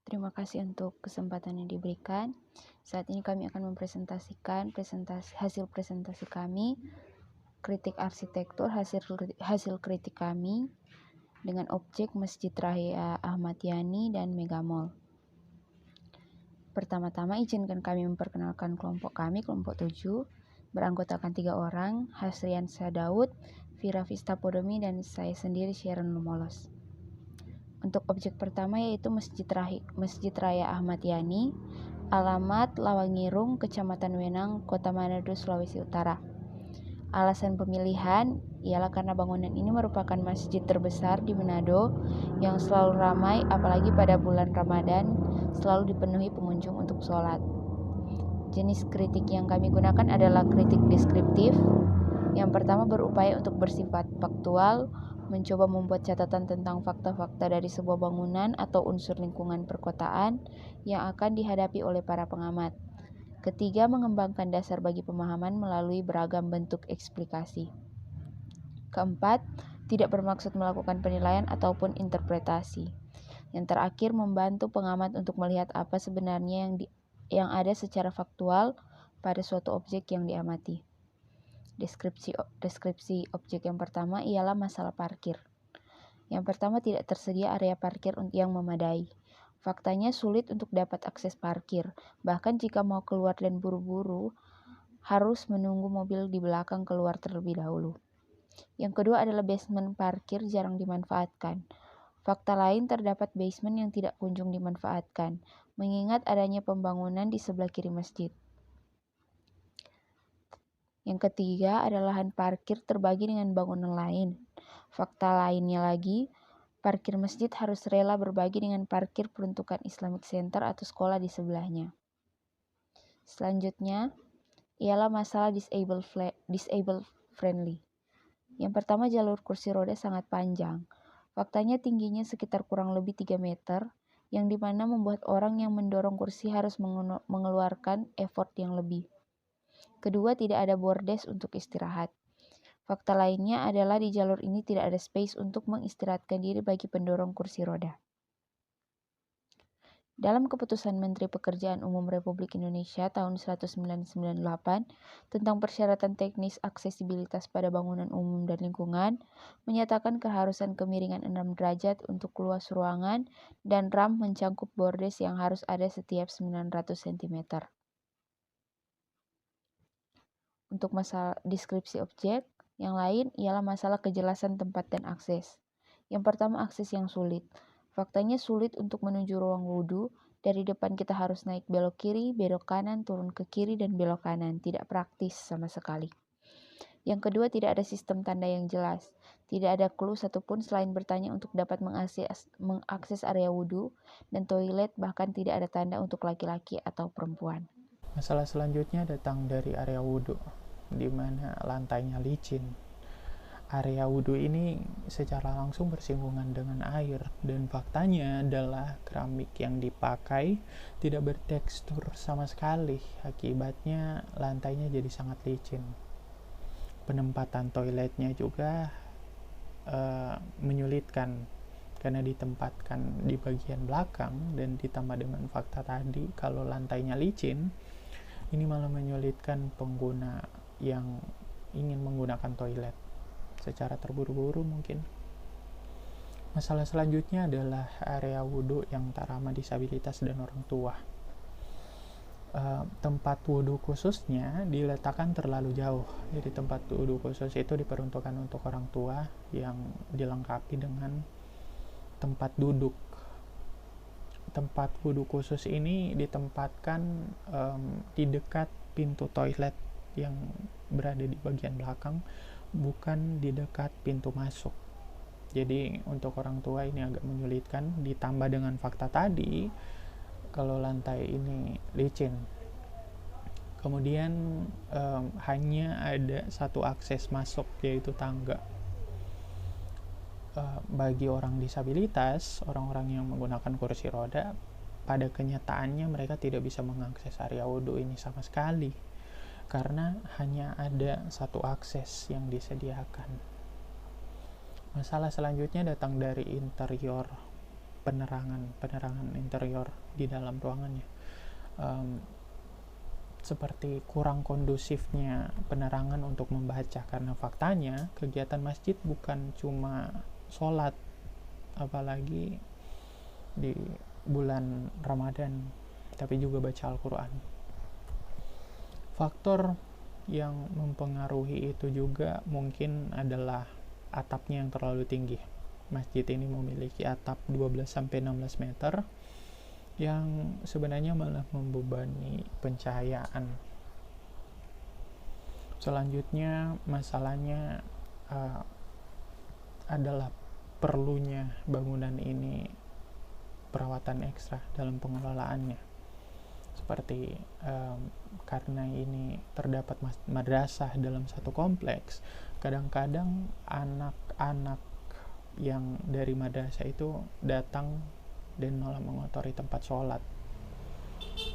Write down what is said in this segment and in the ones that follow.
Terima kasih untuk kesempatan yang diberikan. Saat ini kami akan mempresentasikan hasil presentasi kami, kritik arsitektur, hasil kritik kami dengan objek Masjid Raya Ahmad Yani dan Megamall. Pertama-tama izinkan kami memperkenalkan kelompok kami, kelompok 7, beranggotakan 3 orang, Hasrian Sadaud, Vira Vista Podomi, dan saya sendiri Sharon Lumolos. Untuk objek pertama yaitu Masjid Raya Ahmad Yani, alamat Lawangirung, Kecamatan Wenang, Kota Manado, Sulawesi Utara. Alasan pemilihan ialah karena bangunan ini merupakan masjid terbesar di Manado yang selalu ramai, apalagi pada bulan Ramadan, selalu dipenuhi pengunjung untuk sholat. Jenis kritik yang kami gunakan adalah kritik deskriptif. Yang pertama berupaya untuk bersifat faktual, mencoba membuat catatan tentang fakta-fakta dari sebuah bangunan atau unsur lingkungan perkotaan yang akan dihadapi oleh para pengamat. Ketiga, mengembangkan dasar bagi pemahaman melalui beragam bentuk eksplikasi. Keempat, tidak bermaksud melakukan penilaian ataupun interpretasi. Yang terakhir, membantu pengamat untuk melihat apa sebenarnya yang ada secara faktual pada suatu objek yang diamati. Deskripsi objek yang pertama ialah masalah parkir. Yang pertama, tidak tersedia area parkir yang memadai. Faktanya sulit untuk dapat akses parkir. Bahkan jika mau keluar dan buru-buru, harus menunggu mobil di belakang keluar terlebih dahulu. Yang kedua adalah basement parkir jarang dimanfaatkan. Fakta lain, terdapat basement yang tidak kunjung dimanfaatkan, mengingat adanya pembangunan di sebelah kiri masjid. Yang ketiga adalah lahan parkir terbagi dengan bangunan lain. Fakta lainnya lagi, parkir masjid harus rela berbagi dengan parkir peruntukan Islamic Center atau sekolah di sebelahnya. Selanjutnya, ialah masalah disabled friendly. Yang pertama, jalur kursi roda sangat panjang. Faktanya tingginya sekitar kurang lebih 3 meter, yang dimana membuat orang yang mendorong kursi harus mengeluarkan effort yang lebih. Kedua, tidak ada bordes untuk istirahat. Fakta lainnya adalah di jalur ini tidak ada space untuk mengistirahatkan diri bagi pendorong kursi roda. Dalam keputusan Menteri Pekerjaan Umum Republik Indonesia tahun 1998 tentang persyaratan teknis aksesibilitas pada bangunan umum dan lingkungan, menyatakan keharusan kemiringan 6 derajat untuk luas ruangan dan ramp mencangkup bordes yang harus ada setiap 900 cm. Untuk masalah deskripsi objek, yang lain ialah masalah kejelasan tempat dan akses. Yang pertama, akses yang sulit. Faktanya sulit untuk menuju ruang wudhu. Dari depan kita harus naik belok kiri, belok kanan, turun ke kiri, dan belok kanan. Tidak praktis sama sekali. Yang kedua, tidak ada sistem tanda yang jelas. Tidak ada clue satupun selain bertanya untuk dapat mengakses area wudhu dan toilet, bahkan tidak ada tanda untuk laki-laki atau perempuan. Masalah selanjutnya datang dari area wudhu, di mana lantainya licin. Area wudhu ini secara langsung bersinggungan dengan air, dan faktanya adalah keramik yang dipakai tidak bertekstur sama sekali. Akibatnya lantainya jadi sangat licin. Penempatan toiletnya juga menyulitkan karena ditempatkan di bagian belakang, dan ditambah dengan fakta tadi kalau lantainya licin, ini malah menyulitkan pengguna yang ingin menggunakan toilet secara terburu-buru mungkin. Masalah selanjutnya adalah area wudhu yang tak ramah disabilitas dan orang tua. Tempat wudhu khususnya diletakkan terlalu jauh. Jadi tempat wudhu khusus itu diperuntukkan untuk orang tua yang dilengkapi dengan tempat duduk. Tempat wudhu khusus ini ditempatkan di dekat pintu toilet yang berada di bagian belakang, bukan di dekat pintu masuk. Jadi untuk orang tua ini agak menyulitkan, ditambah dengan fakta tadi kalau lantai ini licin. Kemudian hanya ada satu akses masuk, yaitu tangga. Bagi orang disabilitas, orang-orang yang menggunakan kursi roda, pada kenyataannya mereka tidak bisa mengakses area wudhu ini sama sekali, karena hanya ada satu akses yang disediakan. Masalah selanjutnya datang dari interior. penerangan interior di dalam ruangannya. Seperti kurang kondusifnya penerangan untuk membaca, karena faktanya kegiatan masjid bukan cuma sholat, apalagi di bulan Ramadan, tapi juga baca Al-Quran. Faktor yang mempengaruhi itu juga mungkin adalah atapnya yang terlalu tinggi. Masjid ini memiliki atap 12-16 meter yang sebenarnya malah membebani pencahayaan. Selanjutnya masalahnya adalah perlunya bangunan ini perawatan ekstra dalam pengelolaannya. Seperti karena ini terdapat madrasah dalam satu kompleks, kadang-kadang anak-anak yang dari madrasah itu datang dan malah mengotori tempat sholat.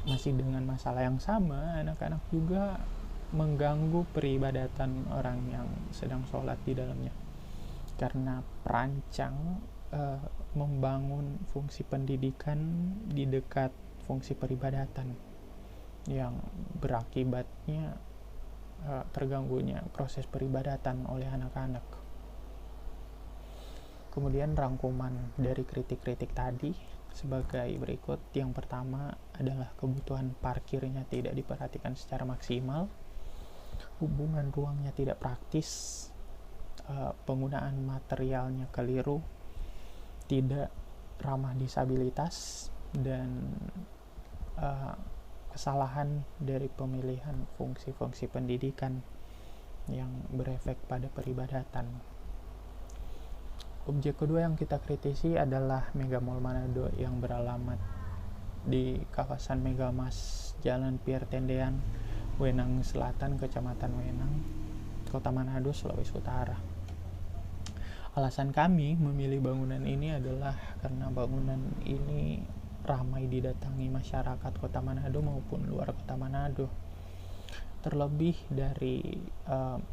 Masih dengan masalah yang sama, anak-anak juga mengganggu peribadatan orang yang sedang sholat di dalamnya, karena perancang membangun fungsi pendidikan di dekat fungsi peribadatan, yang berakibatnya terganggunya proses peribadatan oleh anak-anak. Kemudian rangkuman dari kritik-kritik tadi sebagai berikut. Yang pertama adalah kebutuhan parkirnya tidak diperhatikan secara maksimal, hubungan ruangnya tidak praktis, penggunaan materialnya keliru, tidak ramah disabilitas, dan kesalahan dari pemilihan fungsi-fungsi pendidikan yang berefek pada peribadatan. Objek kedua yang kita kritisi adalah Mega Mall Manado yang beralamat di kawasan Megamas, Jalan Pierre Tendean, Wenang Selatan, Kecamatan Wenang, Kota Manado, Sulawesi Utara. Alasan kami memilih bangunan ini adalah karena bangunan ini ramai didatangi masyarakat Kota Manado maupun luar Kota Manado. Terlebih dari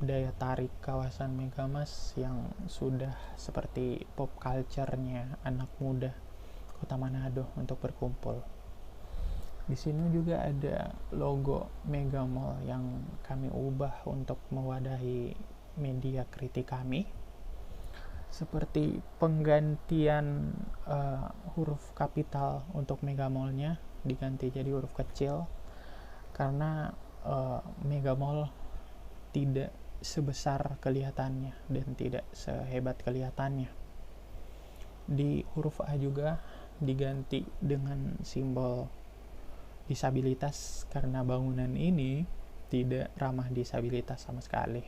daya tarik kawasan Megamas yang sudah seperti pop culture-nya anak muda Kota Manado untuk berkumpul. Di sini juga ada logo Mega Mall yang kami ubah untuk mewadahi media kritik kami, seperti penggantian huruf kapital untuk Mega Mall-nya diganti jadi huruf kecil, karena Mega Mall tidak sebesar kelihatannya dan tidak sehebat kelihatannya. Di huruf A juga diganti dengan simbol disabilitas, karena bangunan ini tidak ramah disabilitas sama sekali.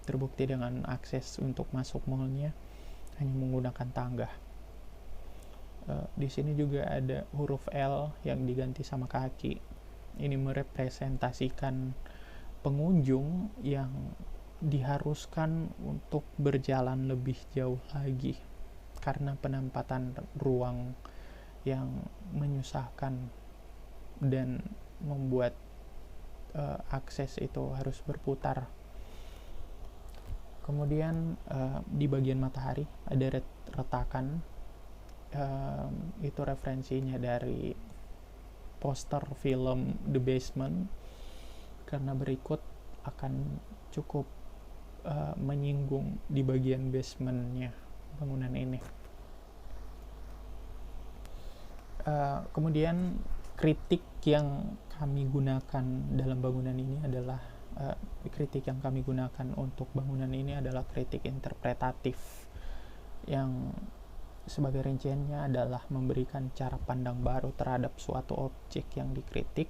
Terbukti dengan akses untuk masuk mallnya hanya menggunakan tangga. Di sini juga ada huruf L yang diganti sama kaki. Ini merepresentasikan pengunjung yang diharuskan untuk berjalan lebih jauh lagi karena penempatan ruang yang menyusahkan dan membuat akses itu harus berputar. Kemudian di bagian matahari ada retakan, itu referensinya dari poster film The Basement, karena berikut akan cukup menyinggung di bagian basementnya bangunan ini. Kemudian kritik yang kami gunakan dalam bangunan ini adalah kritik yang kami gunakan untuk bangunan ini adalah kritik interpretatif, yang sebagai rinciannya adalah memberikan cara pandang baru terhadap suatu objek yang dikritik,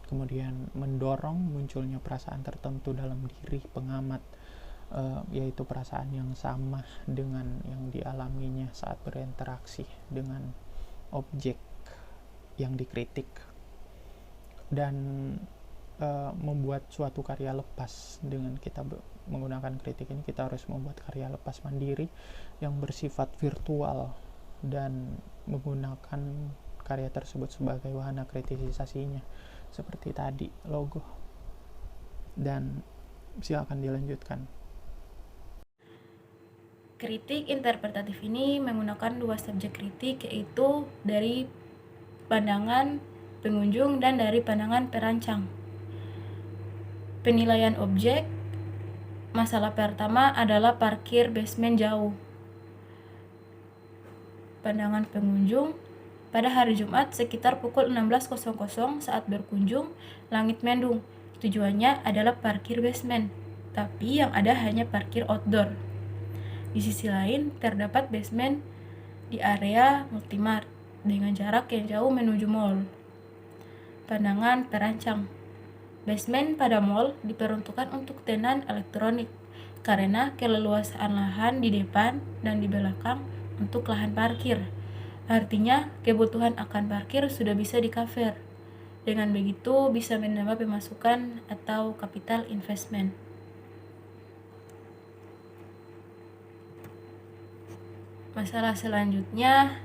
kemudian mendorong munculnya perasaan tertentu dalam diri pengamat, yaitu perasaan yang sama dengan yang dialaminya saat berinteraksi dengan objek yang dikritik, dan membuat suatu karya lepas. Dengan kita menggunakan kritik ini, kita harus membuat karya lepas mandiri yang bersifat virtual dan menggunakan karya tersebut sebagai wahana kritisisasinya, seperti tadi logo. Dan silakan dilanjutkan. Kritik interpretatif ini menggunakan dua subjek kritik, yaitu dari pandangan pengunjung dan dari pandangan perancang. Penilaian objek. Masalah pertama adalah parkir basement jauh. Pandangan pengunjung. Pada hari Jumat sekitar pukul 16.00 saat berkunjung, langit mendung. Tujuannya adalah parkir basement, tapi yang ada hanya parkir outdoor. Di sisi lain, terdapat basement di area Multimart dengan jarak yang jauh menuju mall. Pandangan perancang. Basement pada mall diperuntukkan untuk tenan elektronik karena keleluasaan lahan di depan dan di belakang untuk lahan parkir. Artinya, kebutuhan akan parkir sudah bisa di-cover. Dengan begitu, bisa menambah pemasukan atau capital investment. Masalah selanjutnya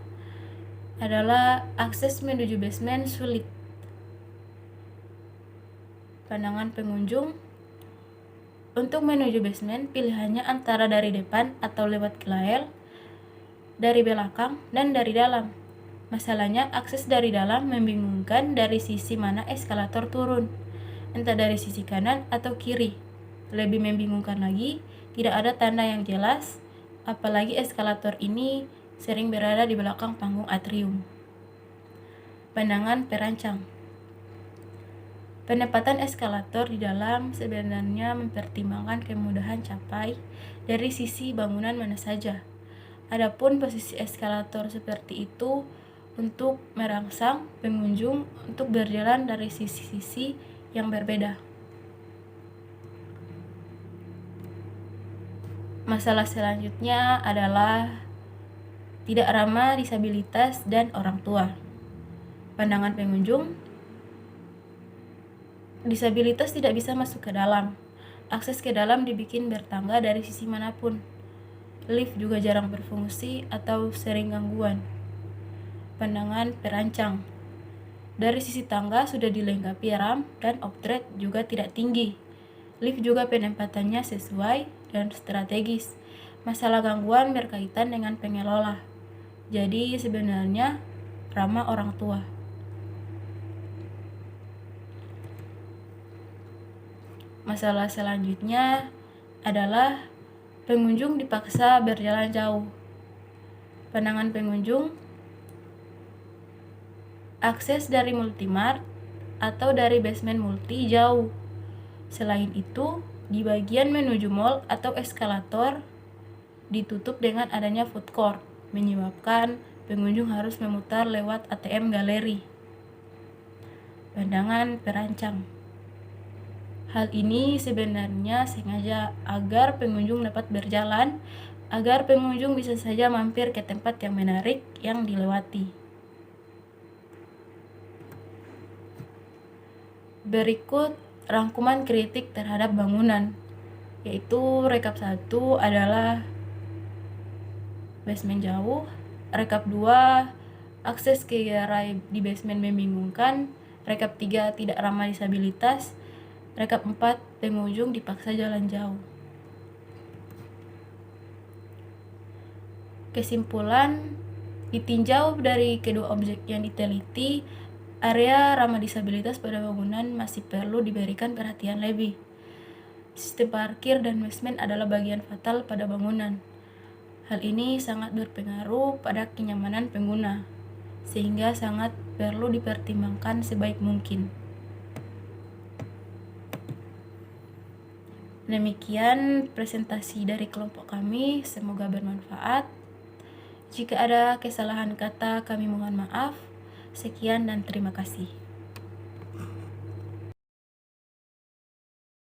adalah akses menuju basement sulit. Pandangan pengunjung. Untuk menuju basement, pilihannya antara dari depan atau lewat glael, dari belakang, dan dari dalam. Masalahnya, akses dari dalam membingungkan dari sisi mana eskalator turun, entah dari sisi kanan atau kiri. Lebih membingungkan lagi, tidak ada tanda yang jelas, apalagi eskalator ini sering berada di belakang panggung atrium. Pandangan perancang. Penempatan eskalator di dalam sebenarnya mempertimbangkan kemudahan capai dari sisi bangunan mana saja. Adapun posisi eskalator seperti itu untuk merangsang pengunjung untuk berjalan dari sisi-sisi yang berbeda. Masalah selanjutnya adalah tidak ramah disabilitas dan orang tua. Pandangan pengunjung. Disabilitas tidak bisa masuk ke dalam. Akses ke dalam dibikin bertangga dari sisi manapun. Lift juga jarang berfungsi atau sering gangguan. Pandangan perancang. Dari sisi tangga sudah dilengkapi ramp dan upgrade juga tidak tinggi. Lift juga penempatannya sesuai dan strategis. Masalah gangguan berkaitan dengan pengelola. Jadi sebenarnya ramah orang tua. Masalah selanjutnya adalah pengunjung dipaksa berjalan jauh. Pandangan pengunjung. Akses dari Multimart atau dari basement multi jauh. Selain itu, di bagian menuju mall atau eskalator ditutup dengan adanya food court, menyebabkan pengunjung harus memutar lewat ATM galeri. Pandangan perancang. Hal ini sebenarnya sengaja agar pengunjung dapat berjalan, agar pengunjung bisa saja mampir ke tempat yang menarik yang dilewati. Berikut rangkuman kritik terhadap bangunan, yaitu rekap 1 adalah basement jauh, rekap 2 akses ke gerai di basement membingungkan, rekap 3 tidak ramah disabilitas, rekap 4 pengunjung dipaksa jalan jauh. Kesimpulan, ditinjau dari kedua objek yang diteliti, area ramah disabilitas pada bangunan masih perlu diberikan perhatian lebih. Sistem parkir dan basement adalah bagian fatal pada bangunan. Hal ini sangat berpengaruh pada kenyamanan pengguna, sehingga sangat perlu dipertimbangkan sebaik mungkin. Demikian presentasi dari kelompok kami, semoga bermanfaat. Jika ada kesalahan kata, kami mohon maaf. Sekian dan terima kasih.